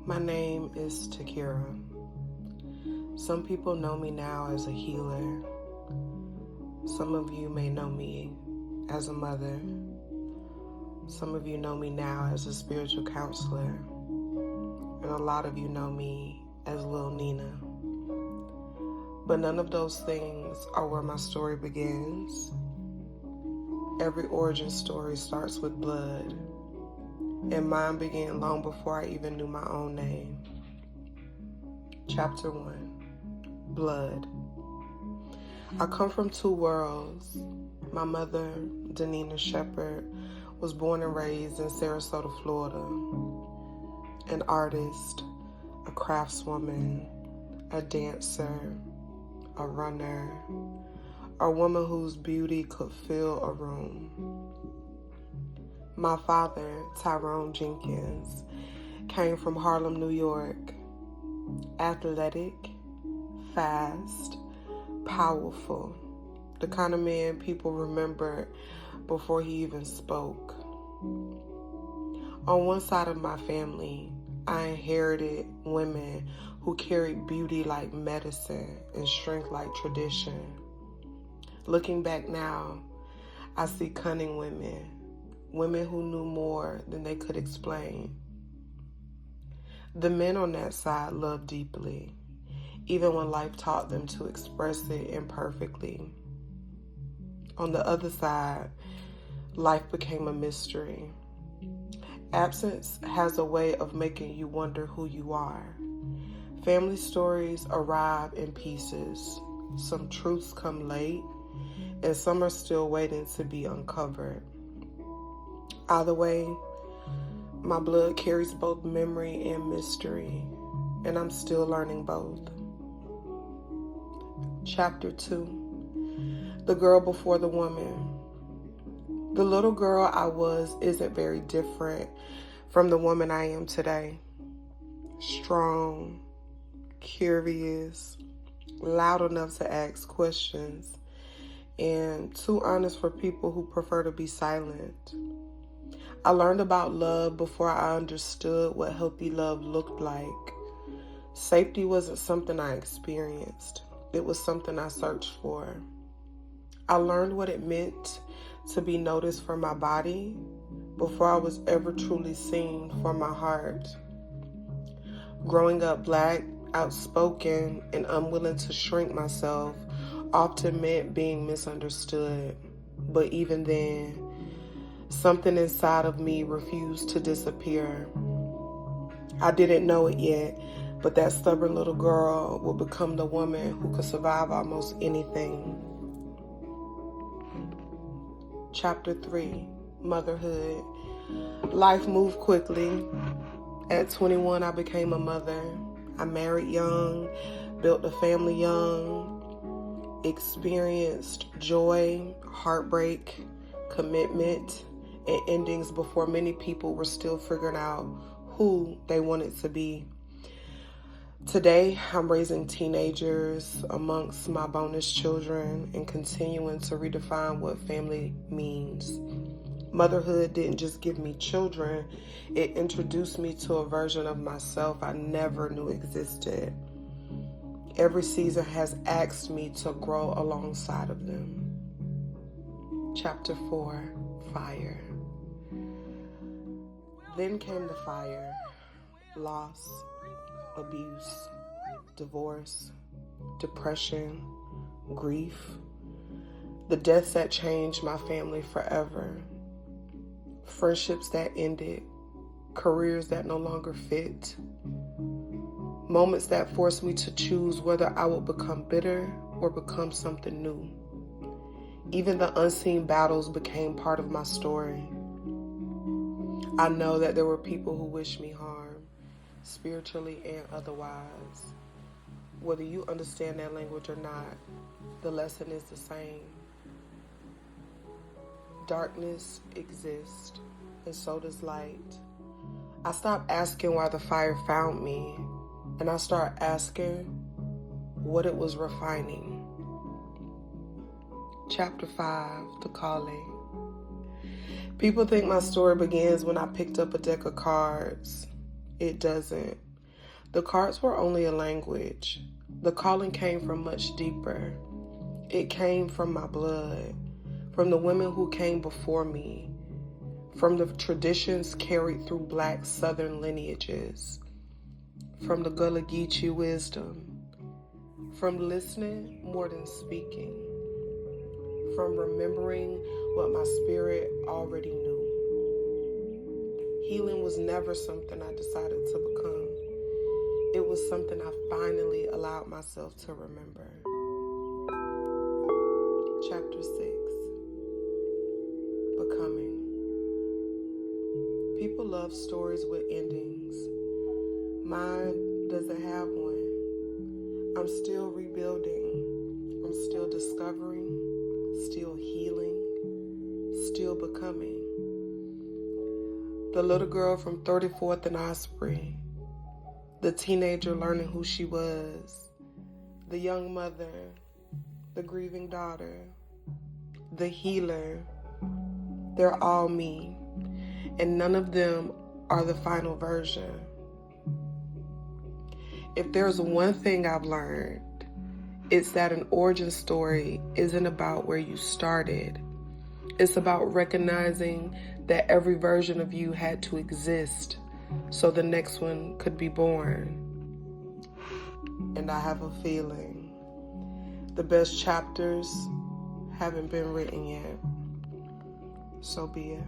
My name is Takira. Some people know me now as a healer. Some of you may know me as a mother. Some of you know me now as a spiritual counselor. And a lot of you know me as Lil Nina. But none of those things are where my story begins. Every origin story starts with blood. And mine began long before I even knew my own name. Chapter 1, Blood. I come from two worlds. My mother, Danina Shepherd, was born and raised in Sarasota, Florida. An artist, a craftswoman, a dancer, a runner, a woman whose beauty could fill a room. My father, Tyrone Jenkins, came from Harlem, New York. Athletic, fast, powerful. The kind of man people remember before he even spoke. On one side of my family, I inherited women who carried beauty like medicine and strength like tradition. Looking back now, I see cunning women who knew more than they could explain. The men on that side loved deeply, even when life taught them to express it imperfectly. On the other side, life became a mystery. Absence has a way of making you wonder who you are. Family stories arrive in pieces. Some truths come late, and some are still waiting to be uncovered. Either way, my blood carries both memory and mystery, and I'm still learning both. Chapter 2, The Girl Before the Woman. The little girl I was isn't very different from the woman I am today. Strong, curious, loud enough to ask questions, and too honest for people who prefer to be silent. I learned about love before I understood what healthy love looked like. Safety wasn't something I experienced. It was something I searched for. I learned what it meant to be noticed for my body before I was ever truly seen for my heart. Growing up Black, outspoken, and unwilling to shrink myself often meant being misunderstood. But even then, something inside of me refused to disappear. I didn't know it yet, but that stubborn little girl would become the woman who could survive almost anything. Chapter 3, Motherhood. Life moved quickly. At 21, I became a mother. I married young, built a family young, experienced joy, heartbreak, commitment, and endings before many people were still figuring out who they wanted to be. Today, I'm raising teenagers amongst my bonus children and continuing to redefine what family means. Motherhood didn't just give me children, it introduced me to a version of myself I never knew existed. Every season has asked me to grow alongside of them. Chapter 4, Fire. Then came the fire, loss, abuse, divorce, depression, grief, the deaths that changed my family forever, friendships that ended, careers that no longer fit, moments that forced me to choose whether I would become bitter or become something new. Even the unseen battles became part of my story. I know that there were people who wished me harm, spiritually and otherwise. Whether you understand that language or not, the lesson is the same. Darkness exists, and so does light. I stopped asking why the fire found me, and I started asking what it was refining. Chapter 5, The Calling. People think my story begins when I picked up a deck of cards. It doesn't. The cards were only a language. The calling came from much deeper. It came from my blood, from the women who came before me, from the traditions carried through Black Southern lineages, from the Gullah Geechee wisdom, from listening more than speaking, from remembering what my spirit already knew. Healing was never something I decided to become. It was something I finally allowed myself to remember. Chapter 6, Becoming. People love stories with endings. Mine doesn't have one. I'm still rebuilding. I'm still discovering, still healing, still becoming. The little girl from 34th and Osprey, the teenager learning who she was, the young mother, the grieving daughter, the healer, they're all me, and none of them are the final version. If there's one thing I've learned, it's that an origin story isn't about where you started. It's about recognizing that every version of you had to exist so the next one could be born. And I have a feeling the best chapters haven't been written yet. So be it.